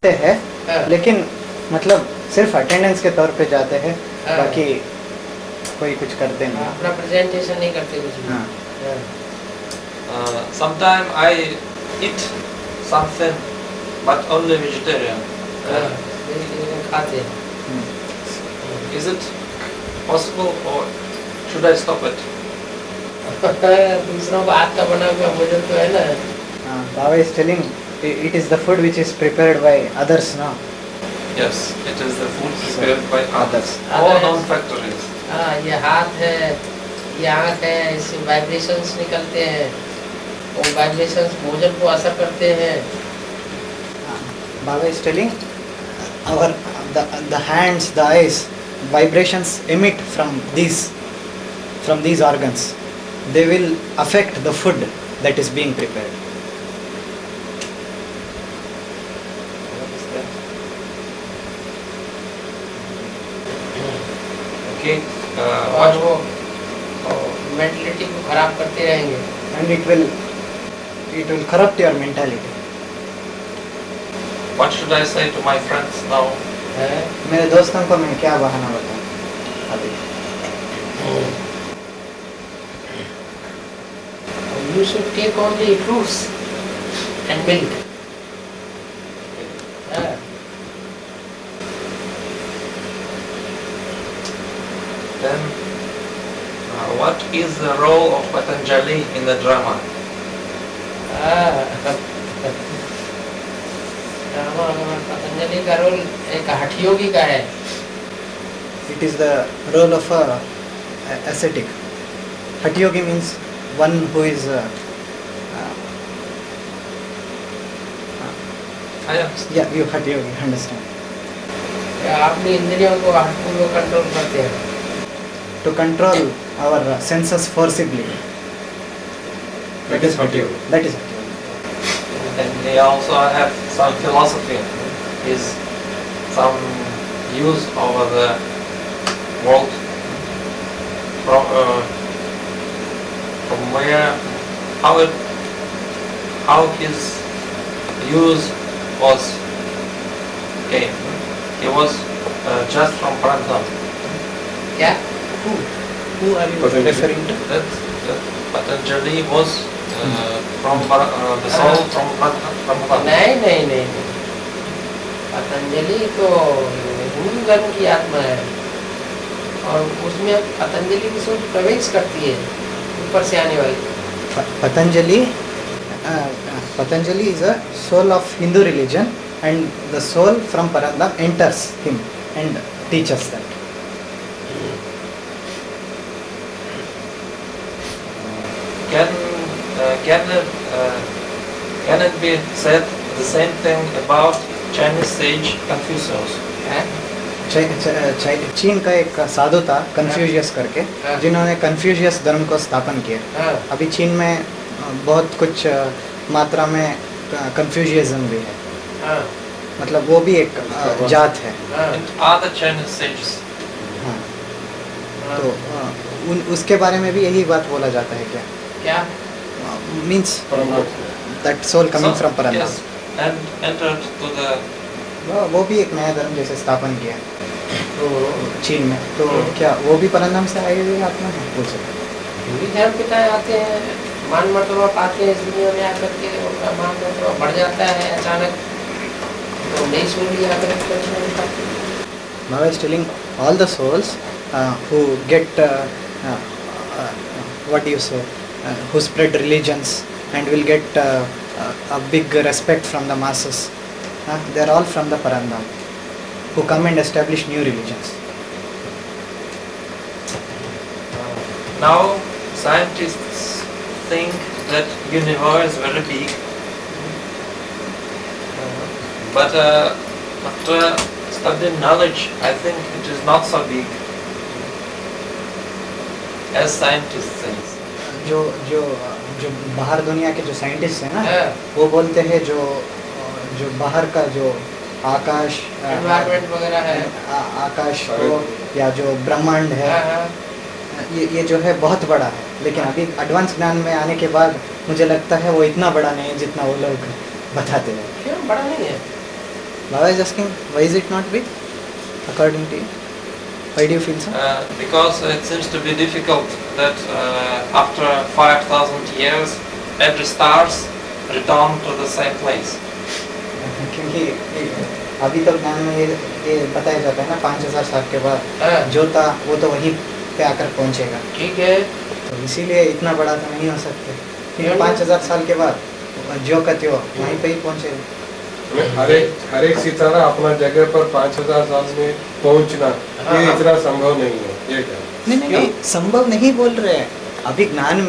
जाते हैं, लेकिन मतलब सिर्फ अटेंडेंस के तौर पे जाते हैं, बाकी कोई कुछ करते नहीं, अपना प्रेजेंटेशन नहीं करते कुछ भी। Sometimes I eat something, but only vegetarian. खाते। Is it possible or should I stop it? दूसरों को हाथ का बना हुआ भोजन तो है ना। Baba is telling it is the food which is prepared by others, no? Yes, it is the food prepared by others. Others. All known factories. हाँ, ये हाथ है, ये आँख है, इससे वाइब्रेशंस निकलते हैं, और वाइब्रेशंस भोजन को असर करते हैं। Baba is telling the hands, the eyes, vibrations emit from these organs. They will affect the food that is being prepared. Okay. और वो मेंटलिटी को खराब करते रहेंगे। And it will corrupt your mentality. What should I say to my friends now? मेरे दोस्तों को मैं क्या बहाना बताऊं अभी? You should take only fruits and milk. Then, what is the role of Patanjali in the drama? Patanjali का role एक हठ योगी का है। It is the role of a ascetic. Hatha yogi means one who is I understand. yeah, you hatha yogi, understand? अपनी इंद्रियों को हठपूर्वक control करते हैं। To control our senses forcibly. That is hatha yoga. That is hatha yogi. And they also have some philosophy, is some use over the world from where how his use was came. He was just from Prantha. क्या? Who are you referring to? That Patanjali was from the soul from Prantha. नहीं, पतंजलि तो हिंदू धर्म की आत्मा है, और उसमें पतंजलि की सोच प्रवेश करती है ऊपर से आने वाली। Patanjali is a soul of Hindu religion, and the soul from Parandam enters him and teaches that. Can it be said the same thing about Chinese sage Confucius? चीन का एक साधु था कन्फ्यूशियस करके, जिन्होंने कन्फ्यूशियस धर्म को स्थापन किया। अभी चीन में बहुत कुछ मात्रा में कन्फ्यूशियसिज्म भी है, मतलब वो भी एक जात है। Other Chinese sages. हाँ, तो उसके बारे में भी यही बात बोला जाता है क्या? क्या? Means that soul coming from Parandam. Yes, and entered to the. वो भी एक नया धर्म जैसे स्थापन किया चीन में, तो क्या वो भी परंदम से आई हुई आत्मा है? पूछ हिंदू धर्म पिता आते हैं, मान मर्तबा पाते हैं इस दुनिया में आकर के, उनका मान मर्तबा बढ़ जाता है अचानक, तो नहीं सुन लिया आकर। Baba is telling all the souls who get what do you say, who spread religions and will get a big respect from the masses. They are all from the Parandam, who come and establish new religions. Now scientists think that universe is very big, but after studying knowledge, I think it is not so big as scientists say. जो बाहर दुनिया के जो scientist हैं ना, वो बोलते हैं जो बाहर का जो आकाश एनवायरनमेंट वगैरह है, आकाश को या जो ब्रह्मांड है, ये जो है बहुत बड़ा है, लेकिन अभी एडवांस ज्ञान में आने के बाद मुझे लगता है वो इतना बड़ा नहीं है जितना वो लोग बताते हैं। क्यों बड़ा नहीं है? Baba is asking, why is it not big, according to you? Why do you feel so? Because it seems to be difficult that after 5,000 years, every stars return to the same place. क्योंकि अभी तो ज्ञान में ये बताया जाता है ना 5000 साल के बाद जो था वो तो वहीं पे आकर पहुंचेगा। ठीक है, तो इसीलिए इतना बड़ा तो नहीं हो सकते, क्योंकि 5000 साल के बाद जो का त्यो वहीं पे ही पहुंचेगा। हर एक सितारा अपना जगह पर 5000 साल में पहुंचना ये इतना संभव नहीं है, ये क्या? नहीं, संभव नहीं बोल रहे हैं। अभी ज्ञान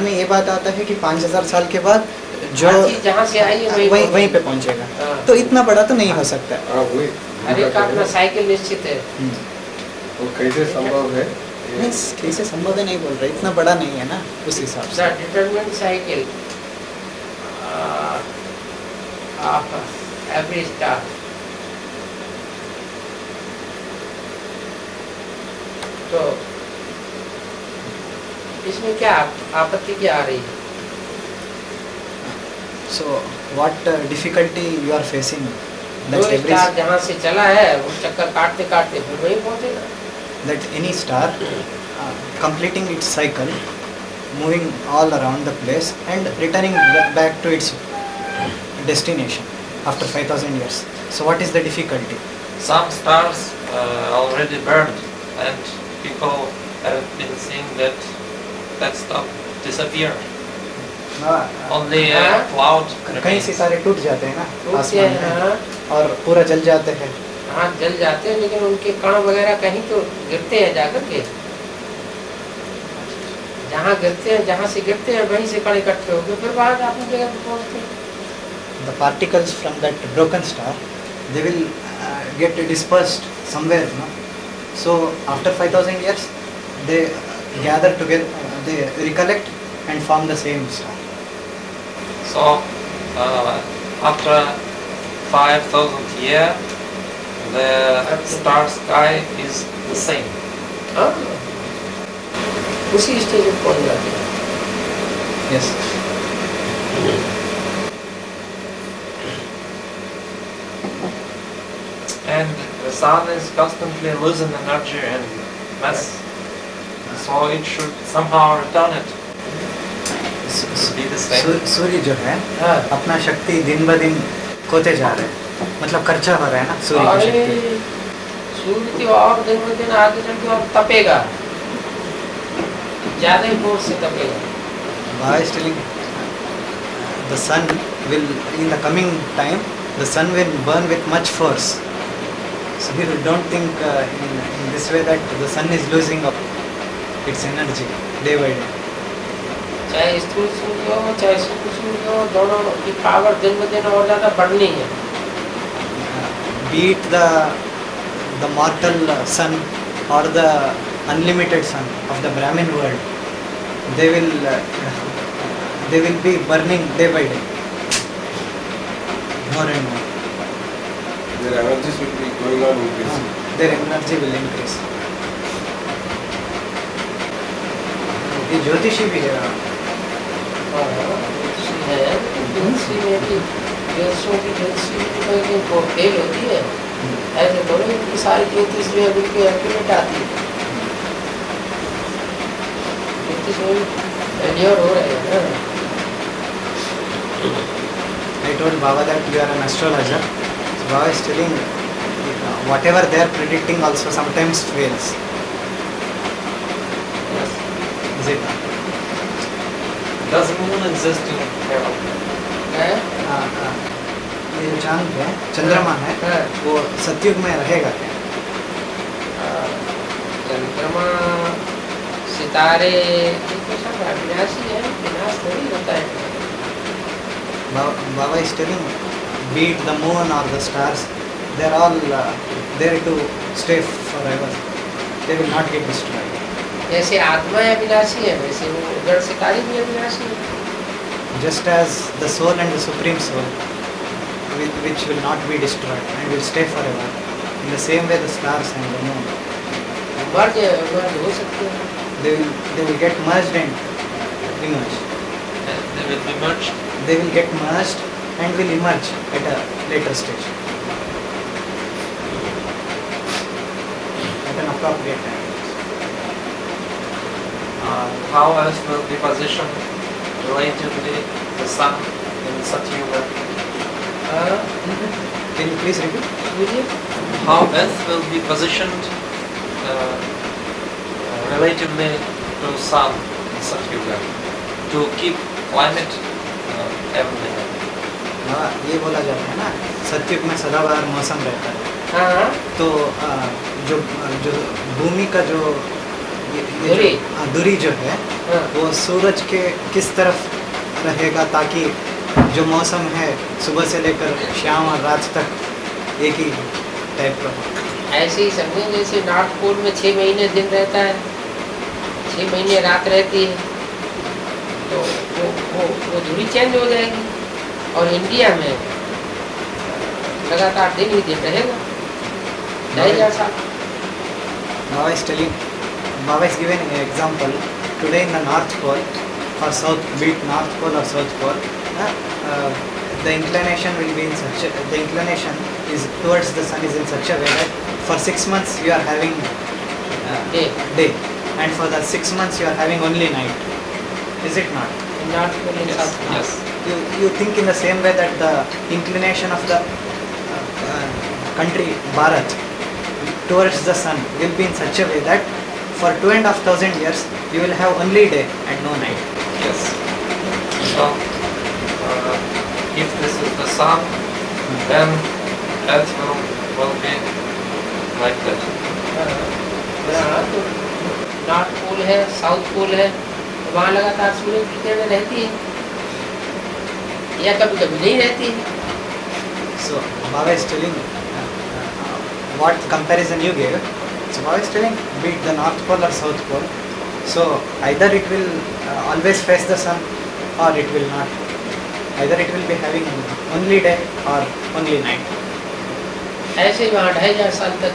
में ये बात आता है कि 5000 साल के बाद जो जहाँ से आई है वहीं पे पहुंचेगा, तो इतना बड़ा तो नहीं हो सकता है। हाँ, वही हर एक का अपना साइकिल निश्चित है। वो कैसे संभव है? नहीं, कैसे संभव है नहीं बोल रहे, इतना बड़ा नहीं है ना उस हिसाब से। Determinant cycle every star. तो इसमें क्या आपत्ति क्या आ रही है? So what difficulty you are facing? जो स्टार जहाँ से चला है वो चक्कर काटते काटते फिर वहीं पहुँचेगा। That any star completing its cycle, moving all around the place and returning back to its destination after 5000 years. So what is the difficulty? Some stars already burned, and people have been seeing that stuff disappear. Only a cloud. कई सितारे टूट जाते हैं ना टूट आसमान गए, में और पूरा जल जाते हैं। हाँ जल जाते हैं, लेकिन उनके कण वगैरह कहीं तो गिरते हैं जाकर के। जहाँ गिरते हैं, जहाँ से गिरते हैं वहीं से कण इकट्ठे होकर फिर बाद अपनी जगह पर पहुँचते हैं। The particles from that broken star, they will get dispersed somewhere, no? So after 5000 years, they gather together, they recollect and form the same star. So after 5,000 years, the star sky is the same. हाँ, उसी stage पर पहुँच जाते हैं। Yes. And the sun is constantly losing energy and mass, so it should somehow return it. Be the same. सूर्य जो है हाँ। अपना शक्ति दिन ब दिन खोते जा रहे हैं, मतलब खर्चा हो रहा है ना सूर्य की शक्ति। सूर्य की और दिन ब दिन आगे चल के और तपेगा, ज्यादा ही फोर्स से तपेगा। Baba is telling the sun will, in the coming time, the sun will burn with much force. So we don't think in this way that the sun is losing up its energy day by day. चाहे स्थूल सूर्य हो चाहे सूक्ष्म सूर्य हो, दोनों की power दिन ब दिन और ज्यादा बढ़नी है। Be it the mortal sun or the unlimited sun of the Brahmin world, they will be burning day by day, more and more. Their energies will be going on increasing. Their energy will increase. ये ज्योतिषी भी है। ज्योतिषी है, ज्योतिषी में भी ज्योतिषों की ज्योतिषी को फेल होती है। ऐसे थोड़ी कि सारी ज्योतिष जो है बिल्कुल एक्यूरेट आती है। ज्योतिष में फेलियर हो रहे हैं ना। I told Baba that you are an astrologer. So Baba is telling whatever they are predicting also sometimes fails. Is it? Does moon exist in heaven? ये जो चांद है, चंद्रमा है, वो सतयुग में रहेगा क्या? चंद्रमा सितारे तो सब अविनाशी है, विनाश थोड़ी होता है। Baba is telling, be it the moon or the stars, they are all there to stay forever. They will not get destroyed. जैसे आत्मा अविनाशी है, वैसे वो जड़ सितारे भी अविनाशी है। Just as the soul and the supreme soul, which will not be destroyed and will stay forever, in the same way the stars and the moon, मर्ज हो सकते हैं। they will get merged and emerge. And they will be merged. They will get merged and will emerge at a later stage. appropriate time. How else will be positioned relatively the sun in Satyuga? Can you please repeat? How Earth will be positioned relatively to sun in Satyuga to keep climate heavenly? हाँ, ये बोला जाता है ना, सतयुग में सदाबहार मौसम रहता है। तो जो जो भूमि का जो दूरी जो है वो सूरज के किस तरफ रहेगा ताकि जो मौसम है सुबह से लेकर शाम और रात तक एक ही टाइप का। ऐसे ही समझें जैसे नॉर्थ पोल में 6 महीने दिन रहता है, 6 महीने रात रहती है, तो वो दूरी चेंज हो जाएगी। और इंडिया में लगातार दिन ही दिन रहेगा। Baba is giving an example. Today in the North Pole or South, be it North Pole or South Pole, the inclination will be in such the inclination is towards the sun is in such a way that for 6 months you are having day, and for the 6 months you are having only night. Is it not? In North Pole and South Pole. Yes. You think in the same way that the inclination of the country Bharat towards the sun will be in such a way that for 2,500 years you will have only day and no night. Yes. So, if this is the sun, then Earth will be like that. तो north pole है, south pole है, वहाँ लगातार सूर्य की किरणें रहती है या कभी कभी नहीं रहती है। So Baba is telling what comparison you gave. So Baba is telling be it the North Pole or South Pole. So either it will always face the sun or it will not. Either it will be having only day or only night. ऐसे ही वहाँ 2500 साल तक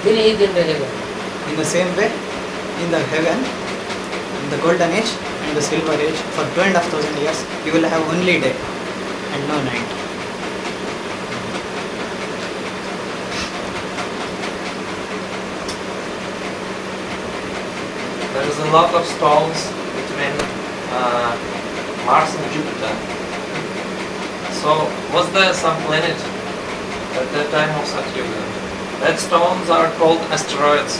दिन ही दिन रहेगा। In the same way, in the heaven, in the golden age and the silver age, for 2,500 years, you will have only day and no night. There is a lot of stones between Mars and Jupiter. So, was there some planet at that time of Satyuga? That stones are called asteroids.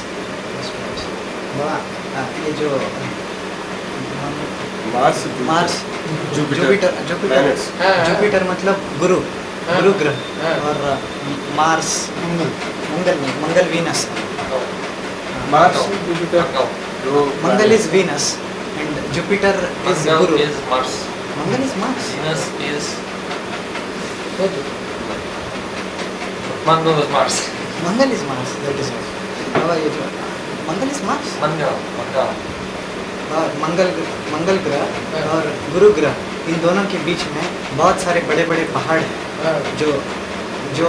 ये जो Mars Jupiter Jupiter मतलब गुरु ग्रह और Mars Mangal Venus Mars Jupiter Mangal is Venus and Jupiter is Guru Is Mars. Mangal is Mars Venus is Mangal is Mars. Mangal is Mars that is ये जो मंगल is Mars Mangal. और मंगल ग्रह और गुरु ग्रह इन दोनों के बीच में बहुत सारे बड़े बड़े पहाड़ हैं जो जो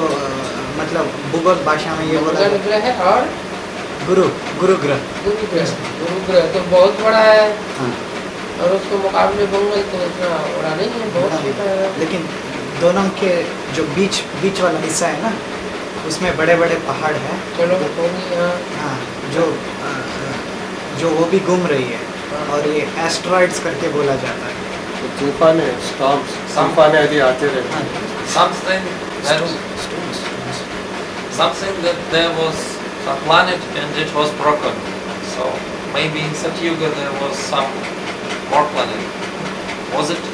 मतलब भूगोल भाषा में ये बोला मंगल ग्रह है और गुरु ग्रह गुरु ग्रह तो बहुत बड़ा है। हाँ। और उसके मुकाबले मंगल तो इतना बड़ा नहीं है, बहुत छोटा है। लेकिन दोनों के जो बीच वाला हिस्सा है ना उसमें बड़े बड़े पहाड़ हैं। चलो होगी यहाँ। हाँ, जो वो भी घूम रही है और ये एस्ट्रॉइड्स करके बोला जाता है। तूफान है, स्टॉर्म्स, तूफान आदि आते रहते हैं। Something that there was a planet and it was broken. So maybe in Satyuga there was some more planet. Was it?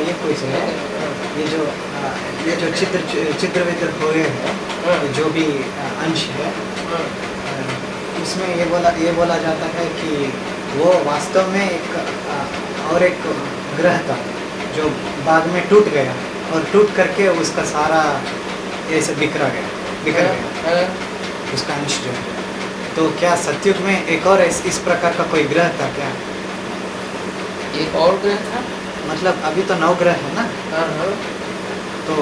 ये कोई से है ये जो चित्र वित्र हुए हैं जो भी अंश है उसमें ये बोला जाता है कि वो वास्तव में एक ग्रह था जो बाद में टूट गया और टूट करके उसका सारा ऐसे बिखर गया उसका अंश जो है। तो क्या सतयुग में एक और इस प्रकार का कोई ग्रह था क्या? एक और ग्रह था मतलब अभी तो 9 ग्रह है ना, तो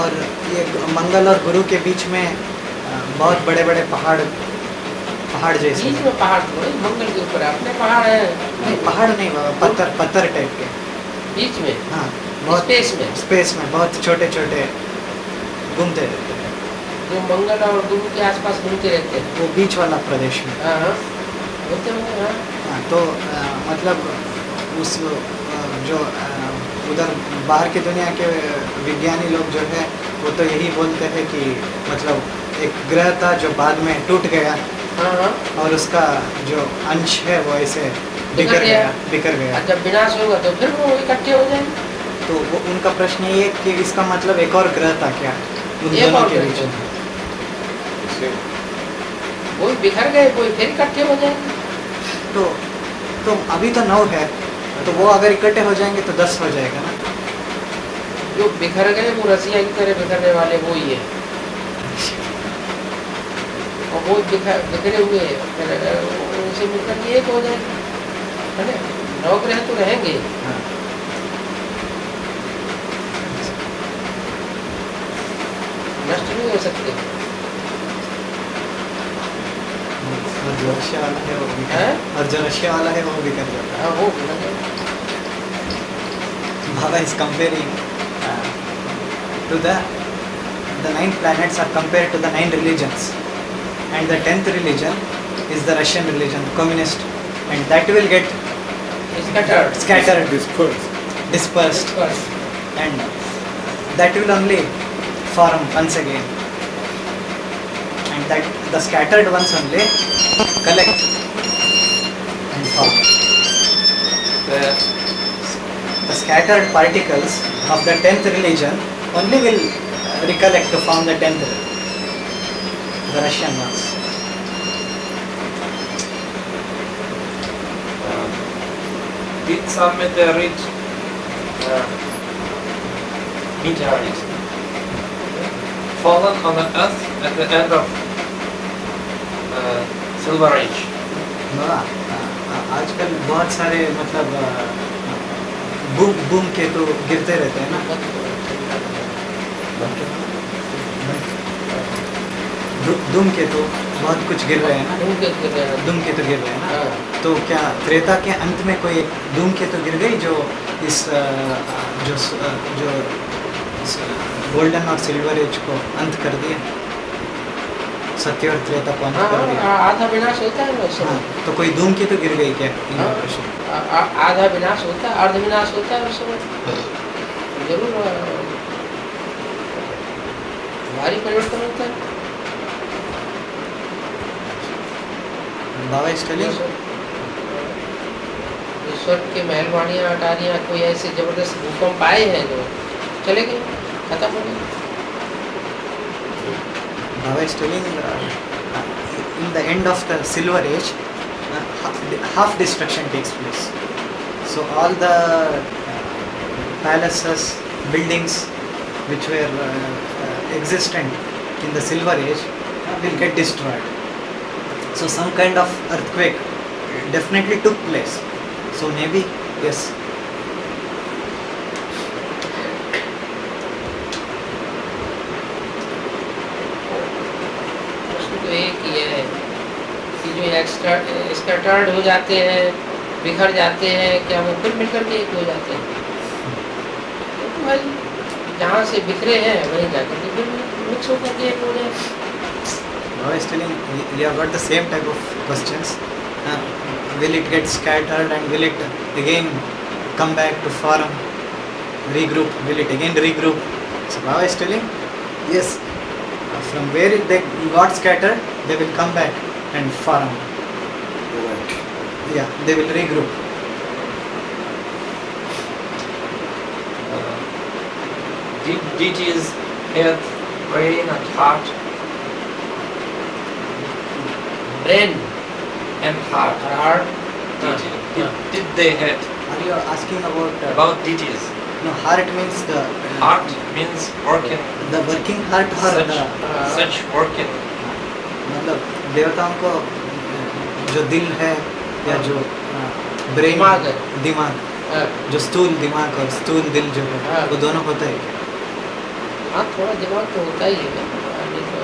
और ये मंगल और गुरु के बीच में बहुत बड़े बड़े पहाड़ जैसे बीच में पहाड़ थोड़े, मंगल के ऊपर अपने पहाड़ है। नहीं पहाड़ नहीं बाबा, पत्थर टाइप के बीच में हाँ बहुत स्पेस में बहुत छोटे घूमते रहते हैं। जो मंगल और गुरु के आसपास घूमते रहते हैं, वो बीच वाला प्रदेश में। हाँ हाँ होते होंगे। हाँ हाँ, तो मतलब उस जो उधर बाहर की दुनिया के विज्ञानी लोग जो है वो तो यही बोलते हैं कि मतलब एक ग्रह था जो बाद में टूट गया हाँ हाँ और उसका जो अंश है वो ऐसे बिखर गया। जब विनाश होगा तो फिर वो इकट्ठे हो जाएंगे। तो वो उनका प्रश्न ये है कि इसका मतलब एक और ग्रह था क्या उन एक दोनों और के ग्रह बीच में? कोई बिखर गए, कोई फिर इकट्ठे हो जाएंगे। तो अभी तो 9 है, तो वो अगर इकट्ठे हो जाएंगे तो 10 हो जाएगा ना। जो बिखर गए वो रसिया की तरह बिखरने वाले वो ही है, और वो बिखरे हुए उनसे मिलकर के एक हो जाएंगे, है ना। 9 ग्रह तो रहेंगे। हाँ। नष्ट नहीं हो सकते। और जो रशिया वाला है वो भी हैं? और जो रशिया वाला है वो भी कर जाता हाँ वो बिखर गए। है। Baba is comparing to the 9 planets are compared to the 9 religions, and the 10th religion is the Russian religion, communist, and that will get scattered, dispersed, and that will only form once again, and that the scattered ones only collect and form. The scattered particles of the 10th religion only will recollect to form the 10th, the Russian ones. Did some meteorite fallen on the earth at the end of Silver Age? आजकल बहुत सारे मतलब boom के तो गिरते रहते हैं ना। धूम के तो बहुत कुछ गिर रहे हैं ना। धूम के तो गिर रहे हैं ना। तो क्या त्रेता के अंत में कोई धूम के तो गिर गई जो इस जो गोल्डन और सिल्वर एज को अंत कर दिया, सत्य और त्रेता को अंत कर दिया। आधा विनाश होता है ना। हाँ, तो कोई धूम की तो गिर गई क्या? आधा विनाश होता है, अर्ध विनाश होता है उस समय जरूर भारी परिवर्तन होता है। बाबा स्टेलिंग स्वर्ग के महलवाड़ियाँ अटारियाँ कोई ऐसे जबरदस्त भूकंप आए हैं जो चले गए, खत्म हो गए। Baba is telling in the end of the Silver Age, half destruction takes place. So all the palaces, buildings which were existent in the Silver Age will get destroyed. So some kind of earthquake definitely took place. So maybe yes. एक ही है कि जो scattered हो जाते हैं, बिखर जाते हैं, क्या वो फिर मिलकर के एक हो जाते हैं? तो भाई जहाँ से बिखरे हैं वहीं जाकर के फिर मिक्स होकर के एक हो जाए। I was telling you have got the same type of questions. Will it get scattered and will it again come back to form, regroup? Will it again regroup? So I was telling yes. From where they got scattered, they will come back and form. Yeah, they will regroup. Deities head, brain and heart. Brain and heart. Did they had? Are you asking About deities. No, heart means the Heart means working. the working heart or Such working. मतलब देवताओं को जो दिल है या जो brain दिमाग जो स्थूल दिमाग और स्थूल दिल जो है वो दोनों होता है क्या? हाँ थोड़ा दिमाग तो होता ही है, नहीं तो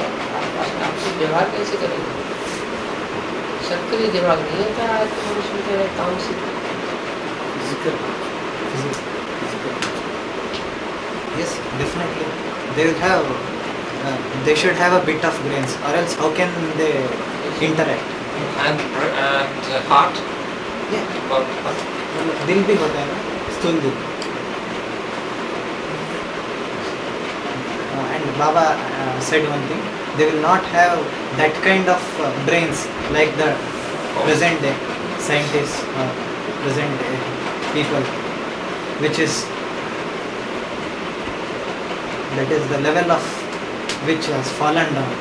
आपसे व्यवहार कैसे करेंगे? सक्रिय दिमाग नहीं होता आज तो मनुष्य के काम से। Yes, definitely. They will have they should have a bit of brains, or else how can they interact? And heart. Yeah. But दिल भी होता है ना, स्थूल दिल. And Baba said one thing: they will not have that kind of brains like the present day scientists, present day people, which is that is the level of which has fallen down.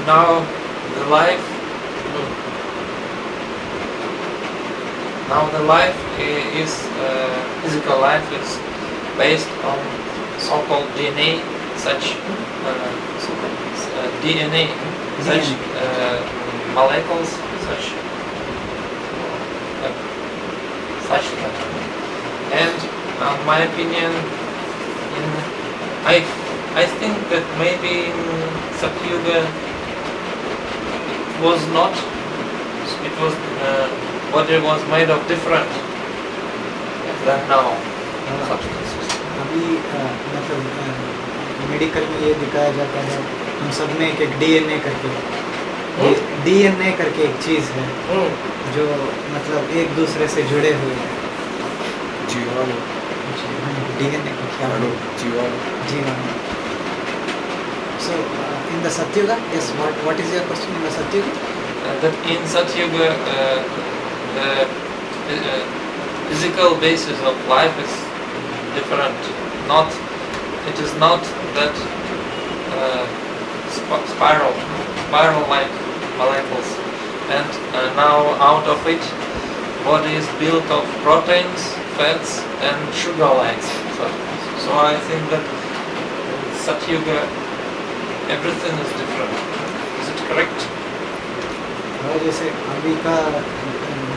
Now the life. Now the life is physical life is based on so-called DNA, such DNA, such molecules, such that. And my opinion, I think that maybe in Satyuga it was not. It was. Body was made of different than now substances. अभी मतलब medical में ये दिखाया जाता है, हम सब में एक DNA करके, DNA करके एक चीज़ है जो मतलब एक दूसरे से जुड़े हुए हैं. जीवाणु. DNA को क्या? जीवाणु. So in the Satyuga, yes. What is your question in the Satyuga? That in Satyuga the physical basis of life is different. It is not that spiral-like molecules. And now out of it, body is built of proteins, fats, and sugar-like. So I think that in Satyuga everything is different. Is it correct? जैसे अभी का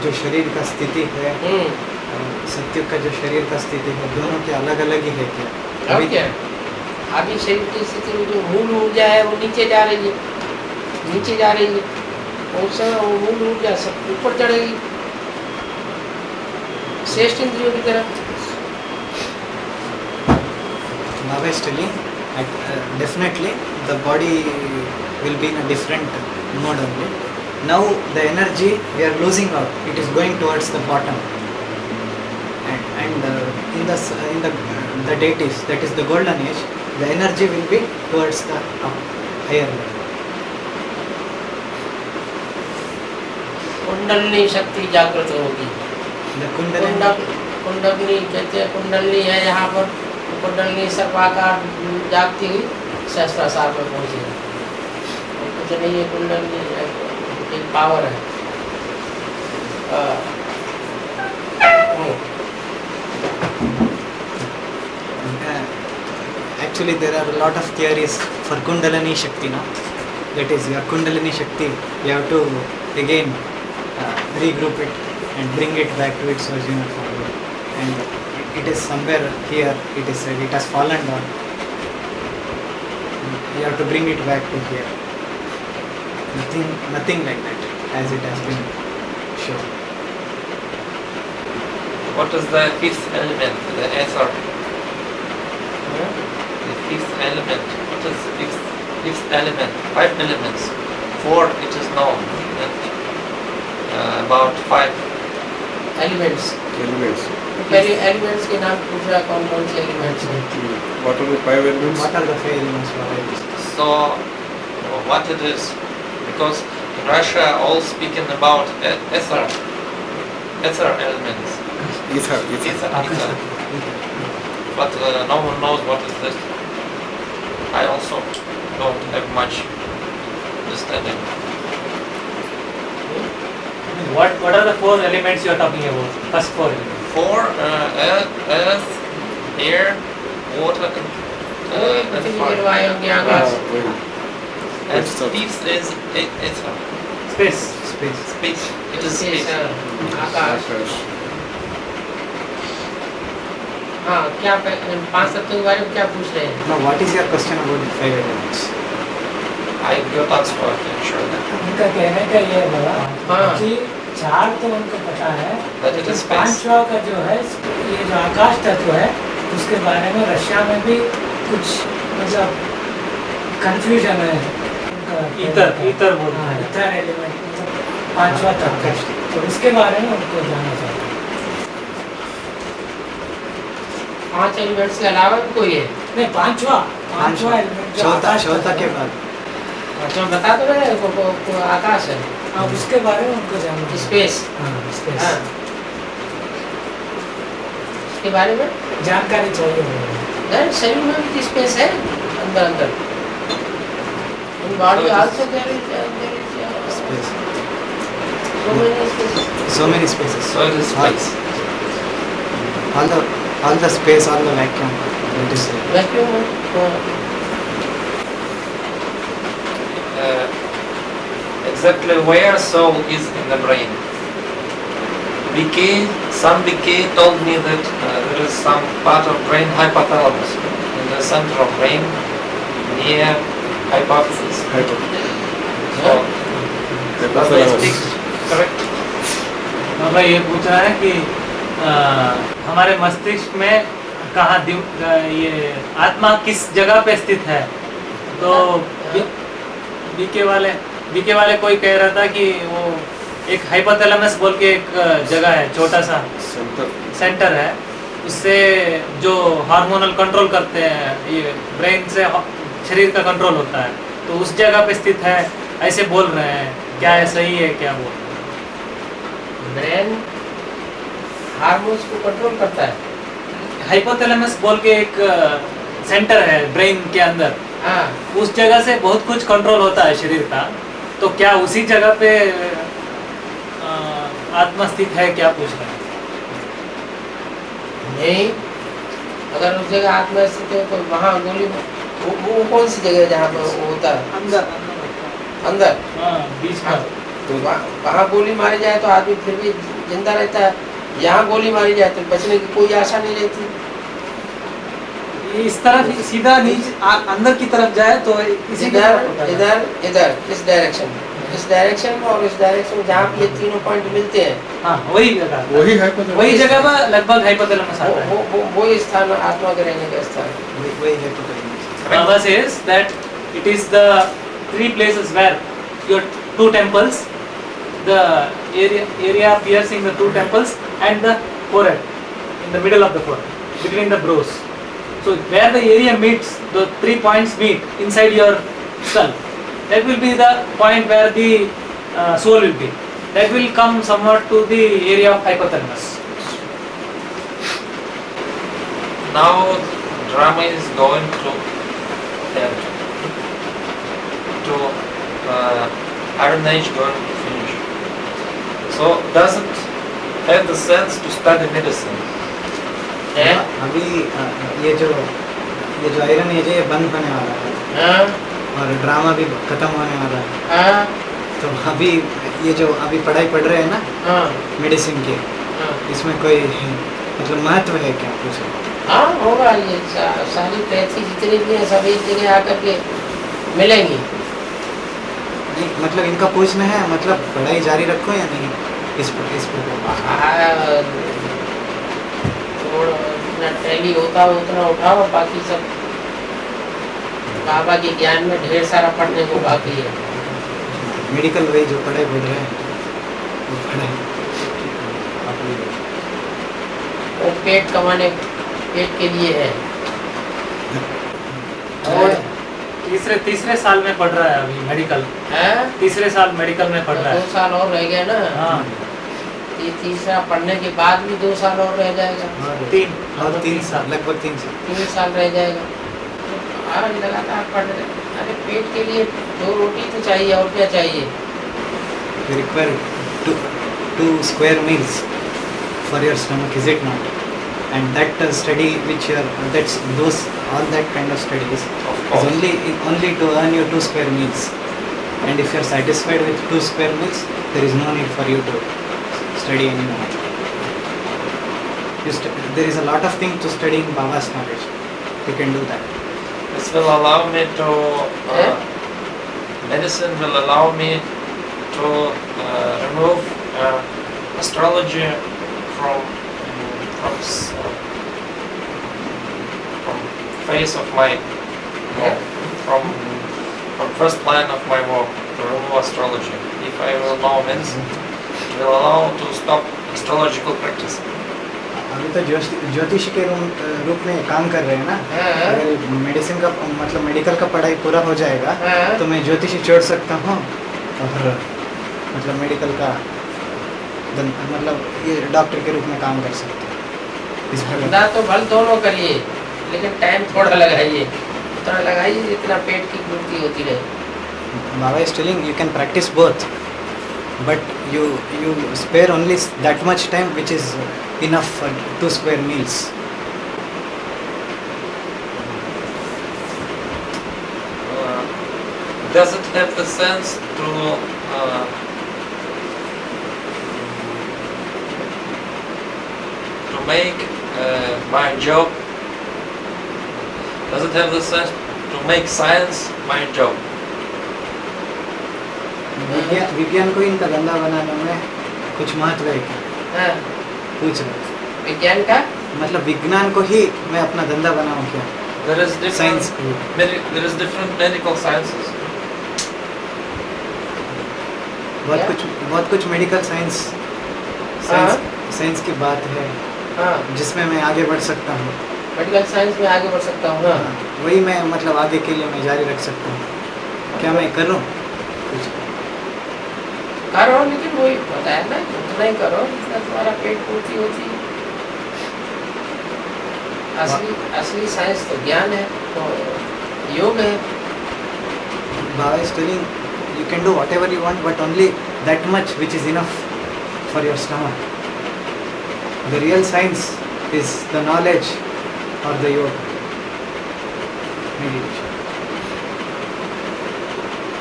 जो शरीर का स्थिति है, सत्युग का जो शरीर का स्थिति है, दोनों के अलग अलग ही है क्या? अभी क्या अभी शरीर की स्थिति में जो मूल ऊर्जा है वो नीचे जा रही है, और वो मूल ऊर्जा सब ऊपर चढ़ेगी श्रेष्ठ इंद्रियों की तरफ. Now I is telling, definitely the body will be in a different mode only. Now the energy we are losing out, it is going towards the bottom, and in the deities, that is the golden age, the energy will be towards the higher level. Kundalini शक्ति जागृत होगी. कुंडलनी कहते हैं, कुंडलनी है यहाँ पर, कुंडलनी सर्वाकार जागती हुई सहस्त्रार में पहुँचेगी. कुछ नहीं है, कुंडलनी एक पावर है. Actually there are a lot of theories for Kundalini Shakti now. That is your Kundalini Shakti, you have to again regroup it and bring it back to its original form. And it is somewhere here, it is said, it has fallen down. You have to bring it back to here. Nothing like that, as it has been shown. What is the fifth element, the ether? The fifth element. What is the fifth element? 5 elements. 4 it is known. And about 5 elements. पहले elements के नाम पूछ रहा, कौन कौन से elements हैं? What are the 5 elements? What are the 5 elements? So what it is, because in Russia all speaking about ether elements. Ether. But no one knows what is this. I also don't have much understanding. What are the 4 elements you are talking about? First 4 elements. 4 earth, air, water, and fire. And fifth is ether. Space. It is space. आकाश. हाँ, क्या 5 तत्वों के बारे में क्या पूछ रहे हैं? Now what is your question about the 5 elements? I got answer sure. उनका कहने का ये है कि 4 तो उनको पता है, लेकिन 5वां का जो है, ये जो आकाश तत्व है, उसके बारे में रशिया में भी कुछ मतलब कंफ्यूजन है। ईथर बोलते हैं। ईथर एलिमेंट मतलब पांचवा तत्व, तो उसके बारे में उनको जानना चाहते हैं। 5 एलिमेंट्स के अलावा भी कोई है? नहीं, पांचवा एलिमेंट जो चौथा आकाश चौथा तत्व के है। बाद अच्छा बता तो रहे को आकाश है, हाँ, उसके बारे में उनको जानना है। स्पेस। हाँ, स्पेस हाँ, इसके बारे में जानकारी चाहिए होगी। यार शरीर में भी स्पेस है अंदर अंदर। In body also there is space. so many spaces. So many spaces. So it is space. All the space, all the vacuum. That is it. Vacuum. Exactly where soul is in the brain. Some BK told me that there is some part of brain, hypothalamus, in the center of brain, near hypophysis. So, does they speak correct? भाई ये पूछ रहा है कि हमारे मस्तिष्क में कहाँ ये आत्मा किस जगह पे स्थित है। तो बीके वाले कोई कह रहा था कि वो एक हाइपोथैलेमस बोल के एक जगह है, छोटा सा सेंटर है, उससे जो हार्मोनल कंट्रोल करते हैं, ये ब्रेन से शरीर का कंट्रोल होता है, तो उस जगह पे स्थित है ऐसे बोल रहे हैं। क्या है, सही है क्या? वो ब्रेन हार्मोन्स को कंट्रोल करता है। हाइपोथैलेमस बोल के एक सेंटर है ब्रेन के अंदर, हाँ, उस जगह से बहुत कुछ कंट्रोल होता है शरीर का। तो क्या उसी जगह पे आत्मा स्थित है, क्या पूछ रहे हैं? नहीं, अगर उस जगह आत्मा स्थित है तो वहाँ गोली वो कौन सी जगह है जहाँ पर वो होता है? अंदर बीच में। तो वहाँ गोली मारी जाए तो आदमी फिर भी जिंदा रहता है, यहाँ गोली मारी जाए तो बचने की कोई आशा नहीं रहती। इस तरफ सीधा नीचे अंदर की तरफ जाए तो इसी इधर इस डायरेक्शन में और इस डायरेक्शन में जहाँ पे ये तीनों पॉइंट मिलते हैं, हाँ वही जगह पर लगभग हाइपोथैलेमस आता है। वही स्थान आत्मा के रहने का स्थान। वही hypothalamus. Baba says that it is the 3 places where your 2 temples, the area piercing the 2 temples and the forehead, in the middle of the forehead, between the brows. So where the area meets, the 3 points meet inside your skull, that will be the point where the soul will be. That will come somewhat to the area of hypothalamus. Now drama is going to end. Iron Age going to finish. So does it have the sense to study medicine? अभी ये जो iron age है ये बंद होने वाला है और ड्रामा भी खत्म होने वाला है। तो अभी ये जो अभी पढ़ाई पढ़ रहे हैं ना मेडिसिन की, इसमें कोई मतलब महत्व है क्या कुछ? हाँ होगा, ये सारी पैथी जितनी भी है सब एक जगह आकर के मिलेंगी। नहीं मतलब इनका पूछना है, मतलब पढ़ाई जारी रखो या नहीं इस पर जितना टैली होता है उतना उठाओ, बाकी सब बाबा के ज्ञान में ढेर सारा पढ़ने को बाकी है। मेडिकल वही जो पढ़ाई पढ़ रहे हैं वो पढ़ाई वो पेट कमाने, पेट के लिए है। और तीसरे साल में पढ़ रहा है अभी मेडिकल। तीसरे साल मेडिकल में पढ़ रहा है। 2 साल और रह गया ना। हाँ, ये तीसरा पढ़ने के बाद भी 2 साल और रह जाएगा। 3 साल, लगभग 3 साल 3 साल रह जाएगा। आज लगातार पढ़ रहे। अरे पेट के लिए 2 रोटी तो चाहिए, और क्या चाहिए? You require two square meals for your stomach, is it not? And that study which you are, all that kind of studies is only to earn you 2 square meals. And if you are satisfied with 2 square meals, there is no need for you to study anymore. There is a lot of things to study in Baba's knowledge. You can do that. This will allow me to medicine will allow me to remove astrology from phase of my work, from first line of my work to remove astrology. If I will know means, it will allow to stop astrological practice. अभी तो ज्योतिष के रूप में काम कर रहे हैं ना। अगर मेडिसिन का मतलब मेडिकल का पढ़ाई पूरा हो जाएगा तो मैं ज्योतिषी छोड़ सकता हूँ और मतलब मेडिकल का मतलब ये डॉक्टर के रूप में काम कर सकता हूँ। इस धंधा तो भल दोनों करिए, लेकिन टाइम थोड़ा लगाइए, उतना लगाइए जितना पेट की पूर्ति होती रहे। Baba is telling you can practice both, but you spare only that much time which is enough for 2 square meals. Does it have the sense to make my job? Does it have the sense to make science my job? विज्ञान को इनका धंधा बनाने में कुछ महत्व है क्या? पूछ रहे विज्ञान का मतलब विज्ञान को ही मैं अपना धंधा बनाऊं क्या? There is different, Science को there is different medical sciences. बहुत कुछ मेडिकल साइंस की बात है जिसमें मैं आगे बढ़ सकता हूँ। मेडिकल साइंस में आगे बढ़ सकता हूँ। वही मैं मतलब आगे के लिए मैं जारी रख सकता हूँ। क्या मैं करूँ? करो, लेकिन वही बताया ना, उतना ही करो जितना तुम्हारा पेट पूर्ति होती है। असली साइंस तो ज्ञान है, तो योग है। Baba is telling you can do whatever you want, but only that much which is enough for your stomach. The real science is the knowledge or the yoga, meditation.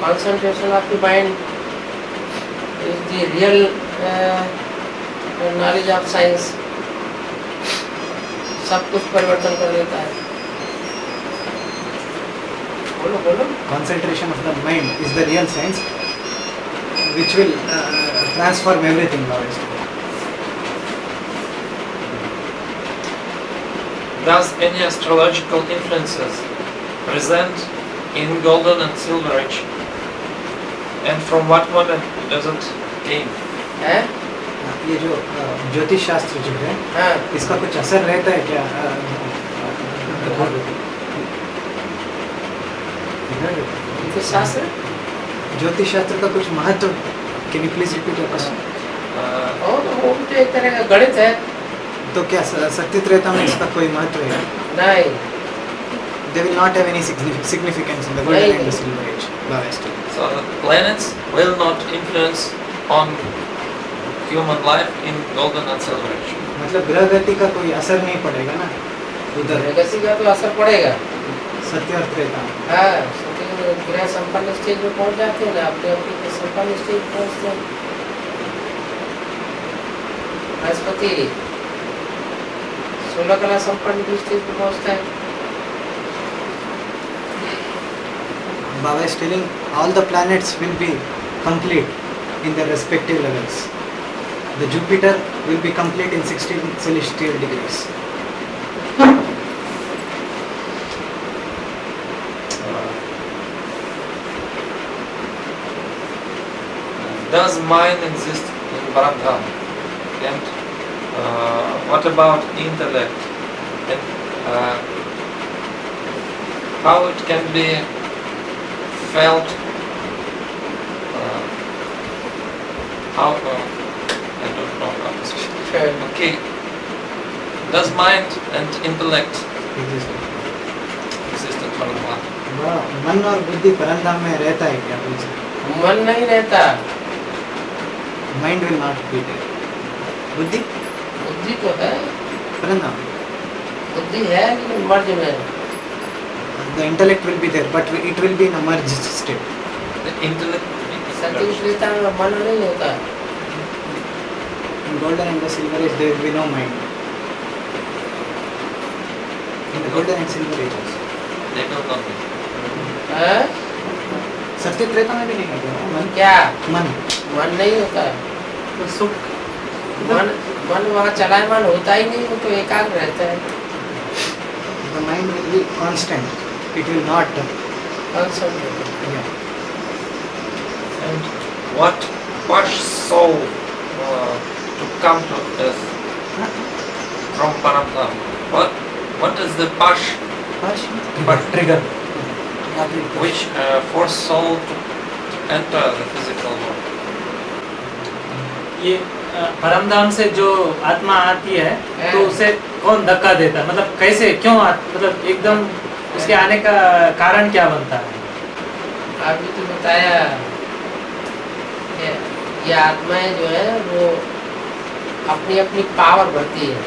Concentration of the mind is the real knowledge of science. सब कुछ परिवर्तन कर देता है। बोलो। Concentration of the mind is the real science which will transform everything. Does any astrological influences present in golden and silver age? And from what moment does it came? ये जो ज्योतिष शास्त्र जो है इसका कुछ असर रहता है क्या? ज्योतिष शास्त्र का कुछ महत्व? Can you please repeat your question? वो भी तो एक तरह का गणित है। तो क्या सत्य त्रेता में इसका कोई महत्व है? नहीं। They will not have any significance in the golden and the silver age. So the planets will not influence on human life in golden and silver age. मतलब ग्रह गति का कोई असर नहीं पड़ेगा ना उधर? ग्रह गति का तो असर पड़ेगा सत्य और त्रेता। हाँ, सत्य ग्रह संपन्न स्टेज में पहुंच जाते हैं ना, अपने संपन्न स्टेज पहुंचते हैं। बृहस्पति 16 कला संपन्न स्टेज पे पहुंचता है। Baba is telling all the planets will be complete in their respective levels. The Jupiter will be complete in 16 celestial degrees. Does mind exist in Brahman? And what about intellect? And how it can be felt? I don't know how to say. Okay. Does mind and intellect exist in Brahman? मन और बुद्धि परंधाम में रहता है क्या? मन नहीं रहता। Mind will not be there. बुद्धि तो है परंधाम। बुद्धि है लेकिन मर्ज में। The intellect will be there, but it will be in a merged state. The intellect सत्य त्रेता में मन नहीं होता। In golden and the silver age, there will be no mind. In the golden and silver ages. they will not be. सत्य त्रेता में भी नहीं होता मन। क्या? मन नहीं होता। तो सुख मन वहाँ चलायमान होता ही नहीं, वो तो एकाग्र रहता है। the mind will be constant. It will not. concentrate. Yeah. And what push soul to come to earth from Paramdham? What is the push trigger which force soul to enter the physical world? ये परमधाम से जो आत्मा आती है तो उसे कौन धक्का देता है, मतलब कैसे, क्यों मतलब एकदम उसके आने का कारण क्या बनता है? अभी तो बताया ये आत्माएं जो है वो अपनी अपनी पावर भरती है।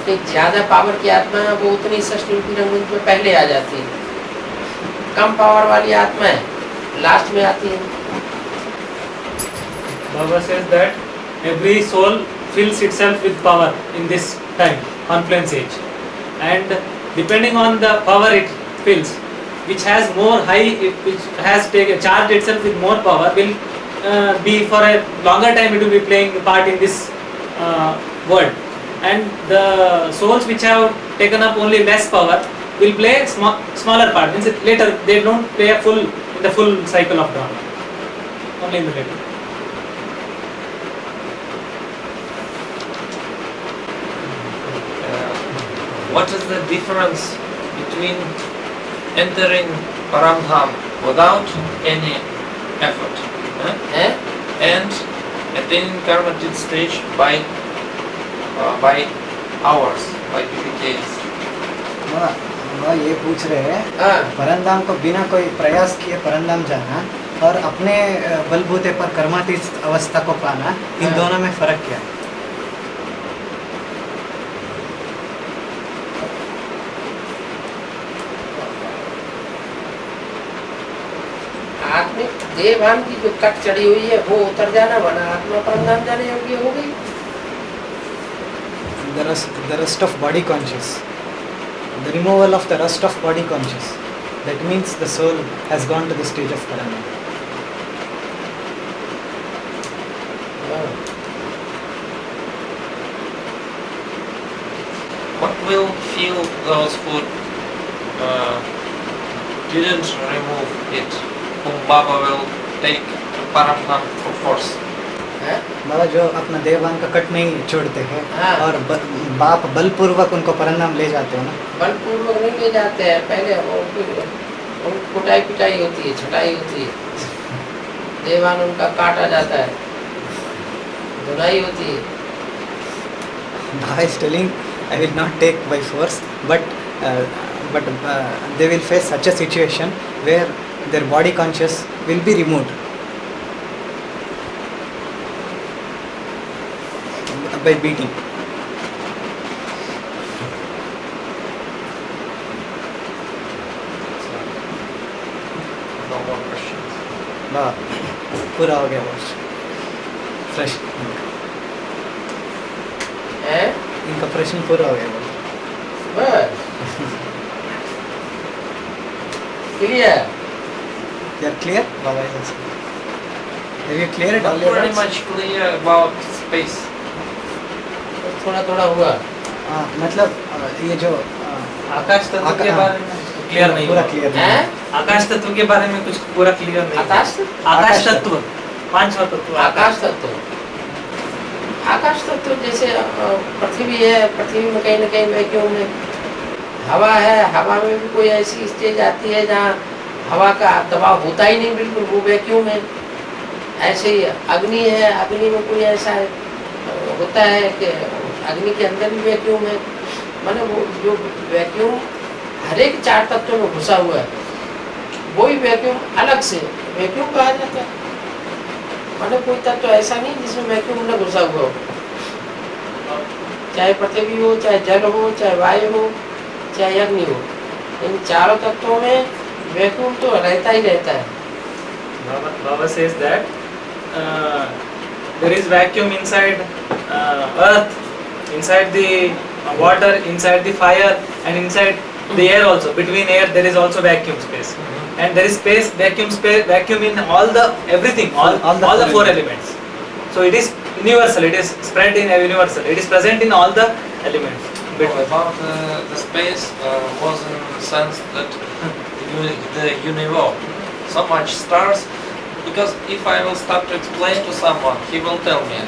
जितनी ज्यादा पावर की आत्मा है वो उतनी सृष्टि रंगमंच में पहले आ जाती है। कम पावर वाली आत्माएं लास्ट में आती है। Baba says that every soul fills itself with power in this time, confluence age, and depending on the power it fills, which has more high, which has taken charged itself with more power, will be for a longer time. It will be playing a part in this world, and the souls which have taken up only less power will play smaller part. Means later they don't play a full in the full cycle of drama, only in the later. What is the difference between entering Paramdham without any effort and attaining Karmatit stage by hours, by days? वह ये पूछ रहे हैं परमधाम को बिना कोई प्रयास किए परमधाम जाना और अपने बलबूते पर कर्मातीत अवस्था को पाना, इन दोनों में फर्क क्या है? आत्मिक देहभान की जो कट चढ़ी हुई है वो उतर जाना बना आत्मा परमधाम जाने योग्य हो गई। The rust of body conscious, the removal of the rust of body conscious, that means the soul has gone to the stage of Paramdham. What will feel those who didn't remove it, whom Baba will take to Paramdham for force? बाबा जो अपना देहभान का cut नहीं छोड़ते हैं हाँ। और बाप बलपूर्वक उनको परमधाम ले जाते हैं ना, बलपूर्वक नहीं ले जाते हैं, पहले वो कुटाई पिटाई होती है, छटाई होती है, देहभान उनका काटा जाता है, धुनाई होती है। Baba is telling, I will not take by force, but they will face such a situation where their body conscious will be removed by beating. No more questions. बाबा पूरा हो गया बस, फ्रेश हैं? इनका प्रश्न पूरा हो गया बस। बस clear. You are clear? Baba is asking. Have you cleared all Not your very doubts? much clear about space. थोड़ा थोड़ा हुआ। हाँ, मतलब ये जो आकाश तत्व के बारे में क्लियर नहीं पूरा हुआ। क्लियर हैं? आकाश तत्व के बारे में कुछ पूरा क्लियर नहीं हुआ। आकाश तत्व, पांचवा तत्व आकाश तत्व। आकाश तत्व जैसे पृथ्वी है, पृथ्वी में कहीं न कहीं वैक्यूम है। हवा है, हवा में भी कोई ऐसी स्टेज आती है जहाँ हवा का दबाव होता ही नहीं, बिल्कुल वो वैक्यूम है। ऐसे ही अग्नि है, अग्नि में कोई ऐसा होता है कि अग्नि के अंदर भी वैक्यूम है। माने वो जो वैक्यूम हर एक चार तत्वों में घुसा हुआ है, वही वैक्यूम अलग से वैक्यूम कहा जाता है। माने कोई तत्व ऐसा नहीं जिसमें वैक्यूम न घुसा हुआ हो, चाहे पृथ्वी हो, चाहे जल हो, चाहे वायु हो, चाहे अग्नि हो, इन चारों तत्वों में वैक्यूम तो रहता ही रहता है। Baba says that there is vacuum inside earth, inside the water, inside the fire, and inside the air also. Between air there is also vacuum space, and there is space, vacuum in all the everything, all the four elements. So it is universal. It is spread in a universal. It is present in all the elements. about the space was in the sense that the universe, so much stars, because if I will start to explain to someone, he will tell me,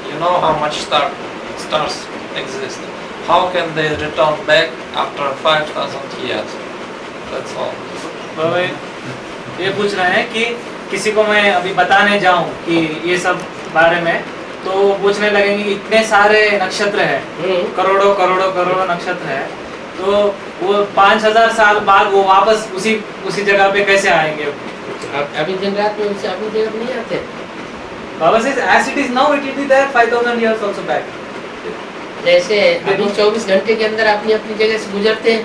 you know how much stars exist. How can they return back after 5,000 years? That's all. बाबा ये पूछ रहे हैं कि किसी को मैं अभी बताने जाऊं कि ये सब बारे में, तो पूछने लगेंगे कि इतने सारे नक्षत्र हैं, करोड़ों करोड़ों करोड़ों नक्षत्र है, तो वो 5,000 साल बाद वो वापस उसी जगह पे कैसे आएंगे? अभी दिन रात में उनसे अपनी जगह नहीं आते। बाबा says as it is now it will be there 5,000 years also back. जैसे अभी 24 घंटे के अंदर अपनी अपनी जगह से गुजरते हैं,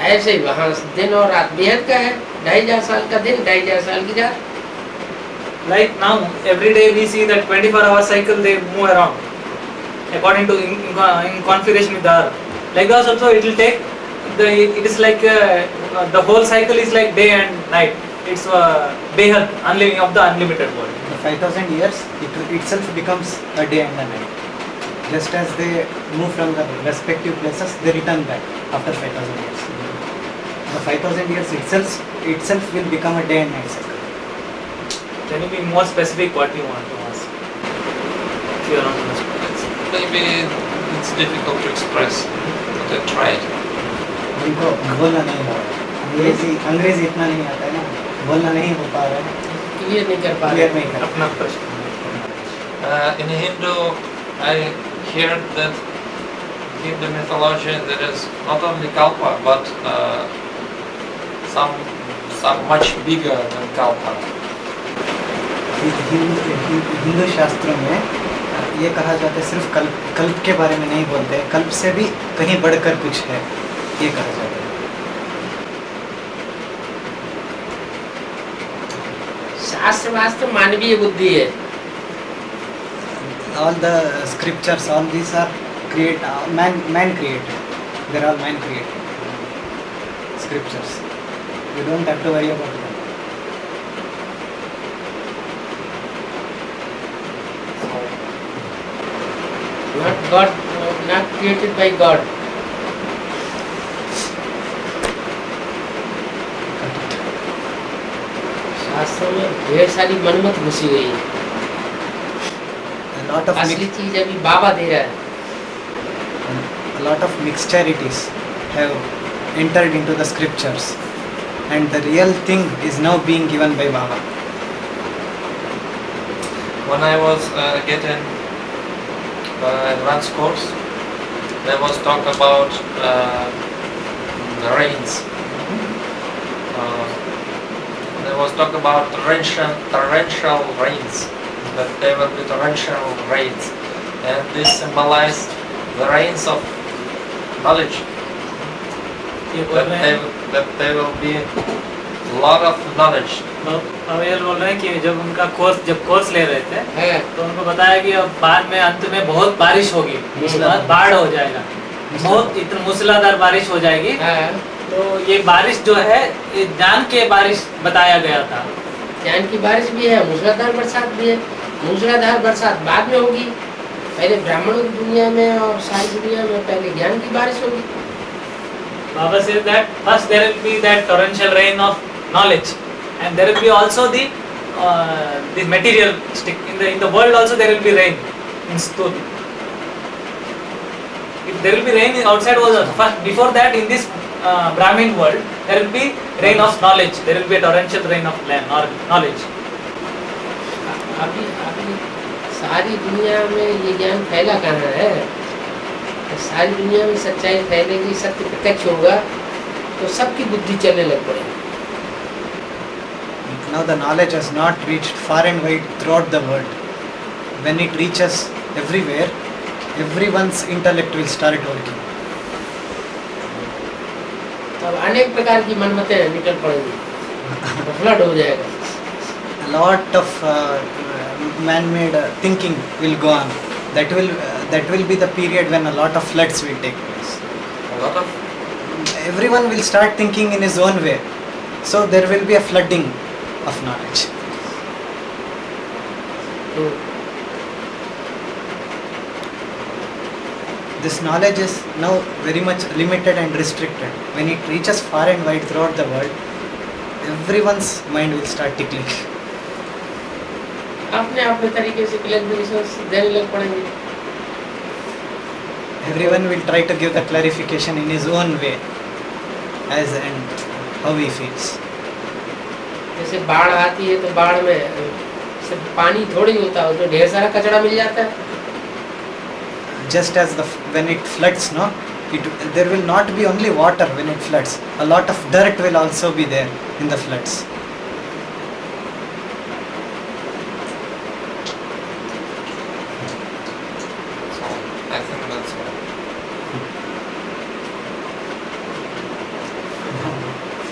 ऐसे ही वहाँ दिन और रात बेहद का है। 2,500 साल का दिन, 2,500 साल की रात। Like now every day we see that 24-hour cycle they move around according to in configuration with the earth. Like that also it will take it is like the whole cycle is like day and night. It's behad unliving of the unlimited world. The 5,000 years it itself becomes a day and a night. Just as they move from the respective places, they return back after 5,000 years. The 5,000 years itself will become a day and night cycle. Can you be more specific what you want to ask? If you are not understanding. Maybe it's difficult to express, but I tried. उनको बोलना नहीं हो रहा है, अंग्रेजी इतना नहीं आता है ना, बोलना नहीं हो पा रहा है, क्लियर नहीं कर पा क्लियर रहे। नहीं कर अपना प्रश्न। In Hindu, I heard that Hindu mythology there is not only Kalpa but some much bigger than Kalpa. Hindu शास्त्रों में ये कहा जाता है सिर्फ कल्प के बारे में नहीं बोलते, कल्प से भी कहीं बढ़कर कुछ है, ये कहा जाता है। शास्त्र वास्त्र मानवीय बुद्धि है। All the scriptures, all these are man created. They're all man created scriptures. You don't have to worry about them. Not God, not created by God. शास्त्रों में ढेर सारी मनमत घुसी हुई है। A lot of असली चीज अभी बाबा दे रहा है। a lot of mixturities have entered into the scriptures, and the real thing is now being given by Baba. When I was getting advanced course, there was talk about the rains. There was talk about torrential rains, that there will be torrential rains, and this symbolized the rains of knowledge. That there will be a lot of knowledge. Avail बोल रहे हैं कि जब course ले रहे थे तो उनको बताया कि अब बाद में अंत में बहुत बारिश होगी, बाढ़ हो जाएगा, बहुत इतनी मूसलाधार बारिश हो जाएगी। तो ये बारिश जो है ये ज्ञान के बारिश बताया गया था। ज्ञान की बारिश भी है, मूसलाधार बरसात भी है। मूसलाधार बरसात बाद में होगी, पहले ब्राह्मणों की दुनिया में और सारी दुनिया में पहले ज्ञान की बारिश होगी। Baba says that first there will be that torrential rain of knowledge, and there will be also the material stick in the world. Also there will be rain in Stuti. If there will be rain outside also, first before that in this Brahmin world there will be rain of knowledge. There will be a torrential rain of knowledge. अभी सारी दुनिया में ये ज्ञान फैला कहाँ है? सारी दुनिया में सच्चाई फैलेगी, सत्य प्रत्यक्ष होगा तो सबकी बुद्धि चलने लग पड़ेगी। Now the knowledge has not reached far and wide throughout the world. When it reaches everywhere, everyone's intellect will start working. तब अनेक प्रकार की मनमतें निकल पड़ेंगी, फ्लड हो जाएगा। A lot of man-made thinking will go on. That will be the period when a lot of floods will take place. A lot of Everyone will start thinking in his own way, so there will be a flooding of knowledge. This knowledge is now very much limited and restricted. When it reaches far and wide throughout the world, everyone's mind will start tickling. अपने अपने तरीके से clarification देने लग पड़ेंगे. Everyone will try to give the clarification in his own way, as and how he feels. जैसे बाढ़ आती है तो बाढ़ में सिर्फ पानी थोड़ी होता है, उसमें ढेर सारा कचरा मिल जाता है. Just as when it floods, no, there will not be only water when it floods. A lot of dirt will also be there in the floods. So I think that's all.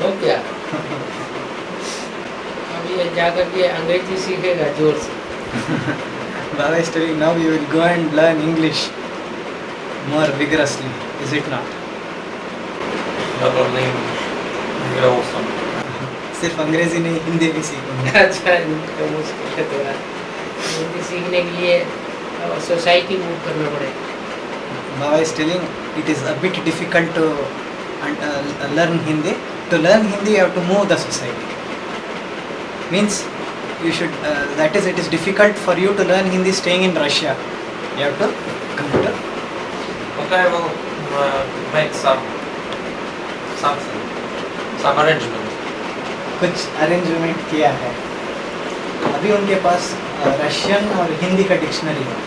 तो क्या अब ये जाकर के अंग्रेजी सीखेगा जोर से. Baba is telling now you will go and learn English more vigorously, is it not? सिर्फ अंग्रेजी नहीं, हिंदी भी सीखूंगा. अच्छा, तो मुश्किल है थोड़ा. हिंदी सीखने के लिए सोसाइटी मूव करना पड़ेगा. Baba is telling it is a bit difficult to learn Hindi. To learn Hindi, you have to move the society. Means you should. That is, it is difficult for you to learn Hindi staying in Russia. You have to come to. But I will make some arrangement. कुछ arrangement किया है. अभी उनके पास Russian और हिंदी का dictionary है.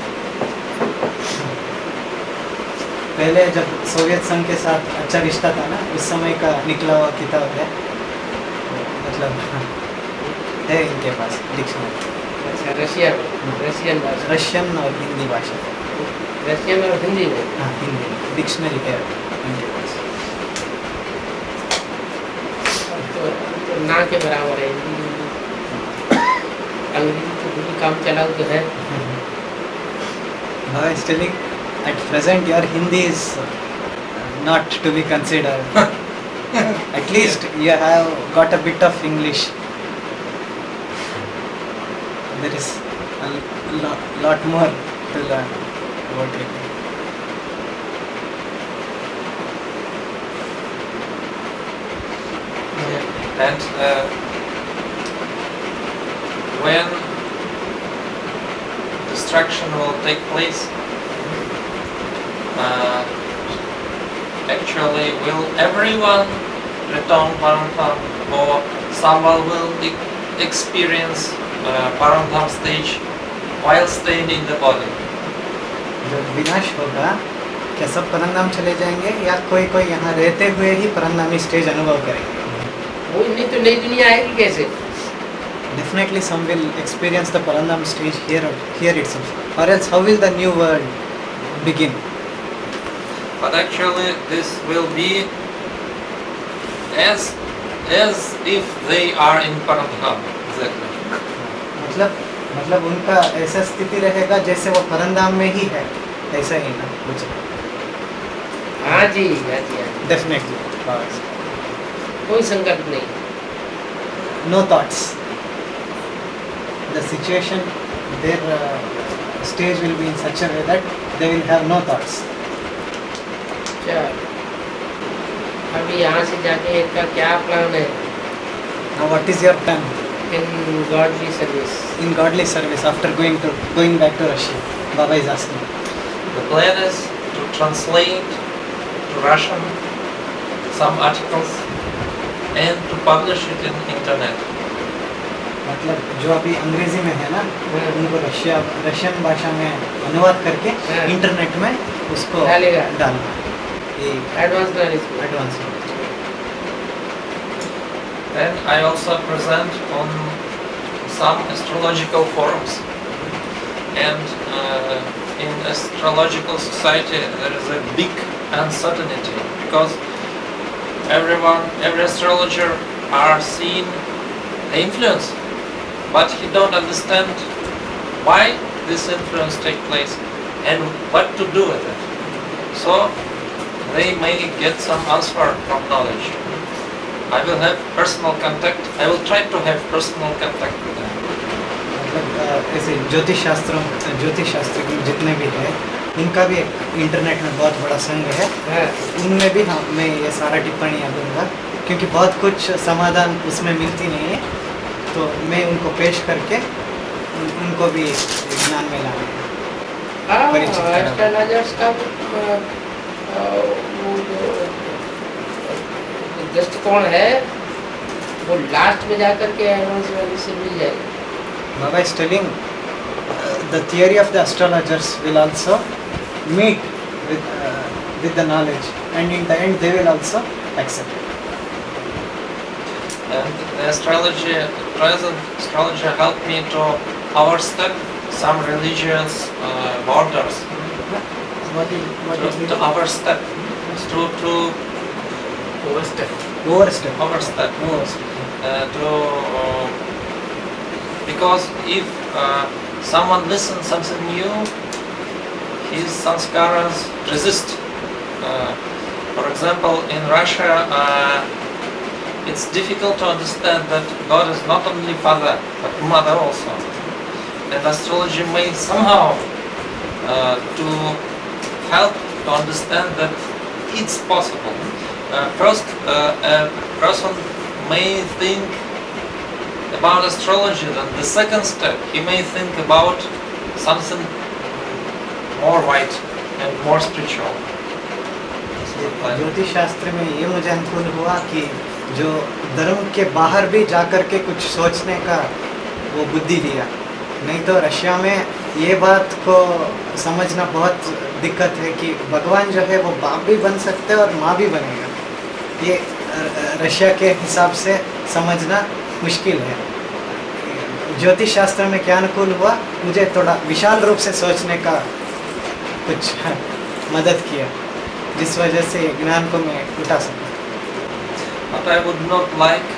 पहले जब सोवियत संघ के साथ अच्छा रिश्ता था ना, उस समय का निकला हुआ किताब है. मतलब है इनके पास डिक्शनरी. अच्छा, रशियन भाषा, रशियन और हिंदी भाषा. रशियन और हिंदी में. हाँ, हिंदी डिक्शनरी है इनके पास. तो ना के बराबर है हिंदी. अंग्रेजी तो पूरी काम चलाऊ तो है. I was telling, at present your Hindi is not to be considered. At least you have got a bit of English. There is a lot more to learn about it. And when destruction will take place, actually will everyone return Paramdham, or someone will experience Paramdham stage while staying in the body? जब विनाश होगा, क्या सब परमधाम चले जाएंगे या कोई कोई यहाँ रहते हुए ही परमधामी स्टेज अनुभव करेंगे? वो नहीं तो नई दुनिया आएगी कैसे? Definitely some will experience the Parandham stage here itself. Or else how will the new world begin? But actually this will be as if they are in Paramdham. Exactly. मतलब उनका ऐसा स्थिति रहेगा जैसे वो परमधाम में ही है, ऐसा ही ना कुछ. हाँ जी. Definitely. कोई संकल्प नहीं. No thoughts. The situation, their stage will be in such a way that they will have no thoughts. चल, अभी यहाँ से जाके इनका क्या प्लान है? Now what is your plan? In godly service. In godly service after going back to Russia. Baba is asking. The plan is to translate to Russian some articles and to publish it in internet. मतलब जो अभी अंग्रेजी में है ना, उनको Russian भाषा में अनुवाद करके इंटरनेट में उसको डालना. Advance knowledge. Then I also present on some astrological forums, and in astrological society there is a big uncertainty because every astrologer are seeing the influence, but he don't understand why this influence take place and what to do with it. So they may get some answer from knowledge. I will have personal contact. I will try to have personal contact with them. मतलब ऐसे ज्योतिष शास्त्र जितने भी हैं उनका भी एक इंटरनेट में बहुत बड़ा संघ है, उनमें भी हाँ मैं ये सारा टिप्पणियाँ दूंगा, क्योंकि बहुत कुछ समाधान उसमें मिलती नहीं है, तो मैं उनको पेश करके उनको भी ज्ञान में लाना परिचित कराना। एस्ट्रोलॉजर्स का वो जो दृष्टिकोण है वो लास्ट में जाकर के एडवांस वैल्यू से मिल जाएगा। Baba is telling the theory of the astrologers will also meet with the knowledge, and in the end they will also accept it. And the astrology, present astrology helped me to overstep some religious borders. What is To overstep, to overstep? overstep. Because if someone listens something new, his sanskaras resist. For example, in Russia, it's difficult to understand that God is not only father but mother also, and astrology may somehow to help to understand that it's possible. First, a person may think about astrology, then the second step he may think about something more wide and more spiritual. ज्योतिष शास्त्र में ये मुझे अनुकूल हुआ कि जो धर्म के बाहर भी जाकर के कुछ सोचने का वो बुद्धि दिया, नहीं तो रशिया में ये बात को समझना बहुत दिक्कत है कि भगवान जो है वो बाप भी बन सकते हैं और माँ भी बनेगा, ये रशिया के हिसाब से समझना मुश्किल है। ज्योतिष शास्त्र में क्या अनुकूल हुआ, मुझे थोड़ा विशाल रूप से सोचने का कुछ मदद किया, जिस वजह से ज्ञान को मैं उठा सकूं। But I would not like,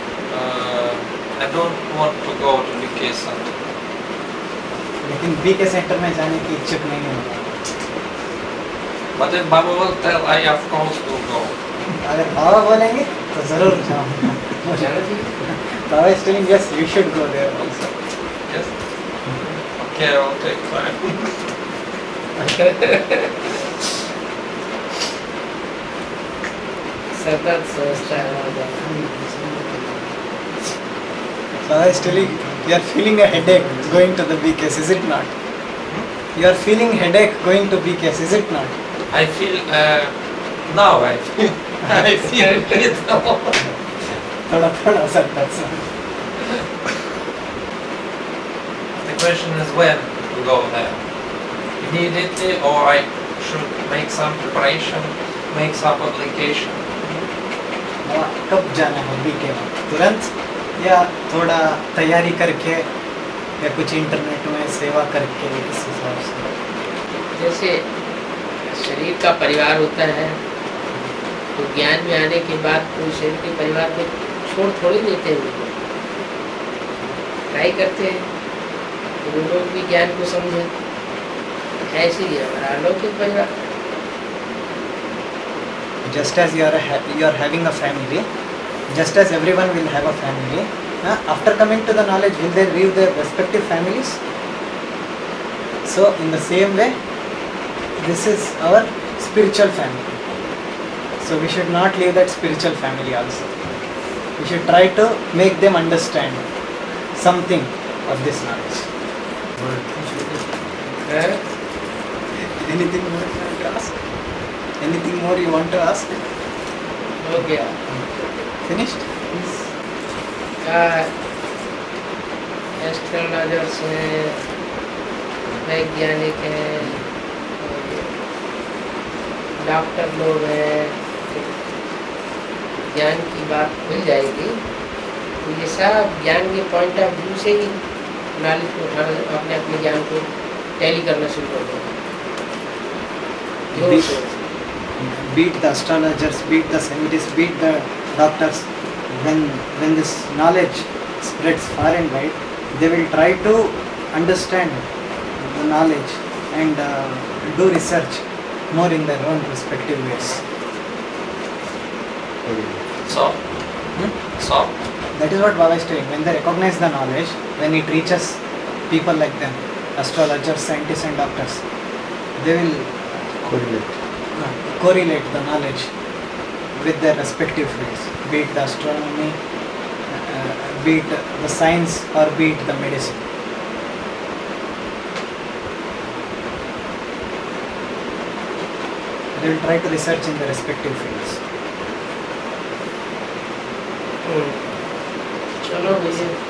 I don't want to go to BK Center. लेकिन बीके सेंटर में जाने की इच्छुक नहीं हूँ। But if Baba will tell, I of course will go. अगर बाबा बोलेंगे तो जरूर जाऊँगा। बाबा is telling yes, you should go there also. Yes? Okay, I will take time. सतत सोचता है। Baba is telling you are feeling a headache going to the BKS, is it not? You are feeling headache going to BKS, is it not? I feel, now I feel, I feel it now. थोड़ा थोड़ा सतत सा। The question is when to go there. Immediately, or I should make some preparation, make some application. कब जाना है BK में, तुरंत या थोड़ा तैयारी करके या कुछ इंटरनेट में सेवा करके, इस हिसाब से? जैसे शरीर का परिवार होता है तो ज्ञान में आने के बाद कोई शरीर के परिवार को छोड़ थोड़ी देते हैं, ट्राई करते हैं तो वो लोग भी ज्ञान को समझे। ऐसे ही हमारा अलौकिक परिवार। Just as you are having a family, just as everyone will have a family, after coming to the knowledge, will they leave their respective families? So in the same way, this is our spiritual family. So we should not leave that spiritual family also. We should try to make them understand something of this knowledge. Anything more you want to ask? Anything more you want to ask? हो गया। Finished? Astrologers हैं, वैज्ञानिक हैं, doctor लोग हैं, ज्ञान की बात मिल जाएगी तो ये सब ज्ञान के पॉइंट ऑफ व्यू से ही नॉलेज को उठाना, अपने अपने ज्ञान को टैली करना शुरू कर देंगे। Beat the astrologers, beat the scientists, beat the doctors. When this knowledge spreads far and wide, they will try to understand the knowledge and do research more in their own respective ways. So, That is what Baba is doing. When they recognize the knowledge, when it reaches people like them, astrologers, scientists and doctors, they will correlate the knowledge with their respective fields, be it the astronomy, be it the science, or be it the medicine. They will try to research in the respective fields. चलो भैया